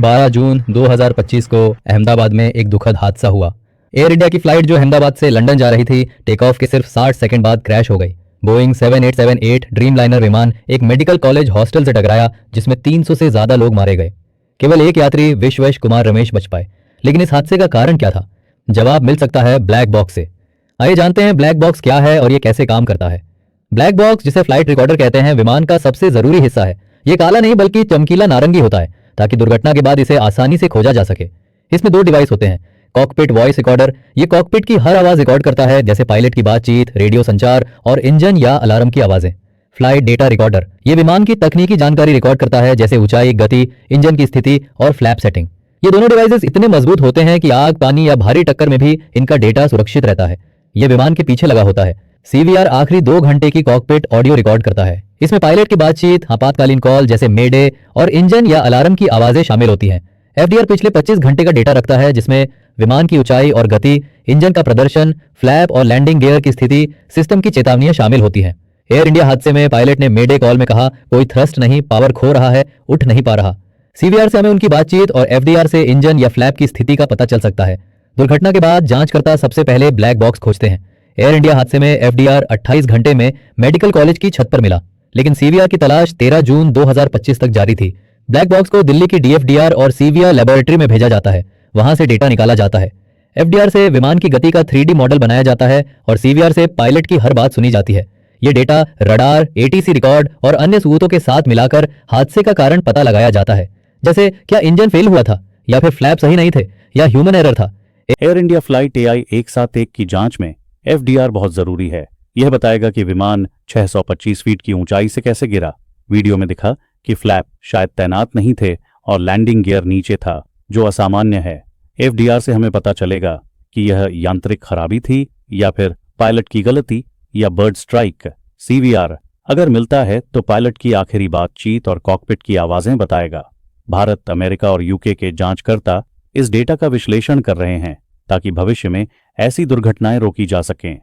12 जून 2025 को अहमदाबाद में एक दुखद हादसा हुआ। एयर इंडिया की फ्लाइट जो अहमदाबाद से लंदन जा रही थी, टेक ऑफ के सिर्फ 60 सेकंड बाद क्रैश हो गई। बोइंग 7878 ड्रीमलाइनर विमान एक मेडिकल कॉलेज हॉस्टल से टकराया, जिसमें 300 से ज्यादा लोग मारे गए। केवल एक यात्री विश्वेश कुमार रमेश बच पाए। लेकिन इस हादसे का कारण क्या था? जवाब मिल सकता है ब्लैक बॉक्स से। आइए जानते हैं ब्लैक बॉक्स क्या है और ये कैसे काम करता है। ब्लैक बॉक्स, जिसे फ्लाइट रिकॉर्डर कहते हैं, विमान का सबसे जरूरी हिस्सा है। ये काला नहीं बल्कि चमकीला नारंगी होता है, ताकि दुर्घटना के बाद इसे आसानी से खोजा जा सके। इसमें 2 डिवाइस होते हैं। कॉकपिट वॉइस रिकॉर्डर, ये कॉकपिट की हर आवाज रिकॉर्ड करता है, जैसे पायलट की बातचीत, रेडियो संचार और इंजन या अलार्म की आवाजें। फ्लाइट डेटा रिकॉर्डर, ये विमान की तकनीकी जानकारी रिकॉर्ड करता है, जैसे ऊंचाई, गति, इंजन की स्थिति और फ्लैप सेटिंग। ये दोनों डिवाइसेस इतने मजबूत होते हैं कि आग, पानी या भारी टक्कर में भी इनका डेटा सुरक्षित रहता है। ये विमान के पीछे लगा होता है। सीवीआर आखिरी 2 घंटे की कॉकपिट ऑडियो रिकॉर्ड करता है। इसमें पायलट की बातचीत, आपातकालीन कॉल जैसे मेडे और इंजन या अलार्म की आवाजें शामिल होती हैं। एफडीआर पिछले 25 घंटे का डेटा रखता है, जिसमें विमान की ऊंचाई और गति, इंजन का प्रदर्शन, फ्लैप और लैंडिंग गियर की स्थिति, सिस्टम की चेतावनियां शामिल होती हैं। एयर इंडिया हादसे में पायलट ने मेडे कॉल में कहा, कोई थ्रस्ट नहीं, पावर खो रहा है, उठ नहीं पा रहा। सीवीआर से हमें उनकी बातचीत और एफडीआर से इंजन या फ्लैप की स्थिति का पता चल सकता है। दुर्घटना के बाद जांचकर्ता सबसे पहले ब्लैक बॉक्स खोजते हैं। एयर इंडिया हादसे में एफडीआर 28 घंटे में मेडिकल कॉलेज की छत पर मिला, लेकिन सीवीआर की तलाश 13 जून 2025 तक जारी थी। ब्लैक बॉक्स को दिल्ली की डीएफडीआर और सीवीआर लेबोरेटरी में भेजा जाता है। वहां से डेटा निकाला जाता है। एफडीआर से विमान की गति का 3D मॉडल बनाया जाता है और सीवीआर से पायलट की हर बात सुनी जाती है। ये डेटा रडार, एटीसी रिकॉर्ड और अन्य सबूतों के साथ मिलाकर हादसे का कारण पता लगाया जाता है, जैसे क्या इंजन फेल हुआ था, या फिर फ्लैप सही नहीं थे, या ह्यूमन एरर था। एयर इंडिया फ्लाइट AI 171 की जांच में एफडीआर बहुत जरूरी है। यह बताएगा कि विमान 625 फीट की ऊंचाई से कैसे गिरा। वीडियो में दिखा कि फ्लैप शायद तैनात नहीं थे और लैंडिंग गियर नीचे था, जो असामान्य है। एफडीआर से हमें पता चलेगा कि यह यांत्रिक खराबी थी या फिर पायलट की गलती या बर्ड स्ट्राइक। सीवीआर अगर मिलता है तो पायलट की आखिरी बातचीत और कॉकपिट की आवाजें बताएगा। भारत, अमेरिका और यूके के जांचकर्ता इस डेटा का विश्लेषण कर रहे हैं, ताकि भविष्य में ऐसी दुर्घटनाएं रोकी जा सकें।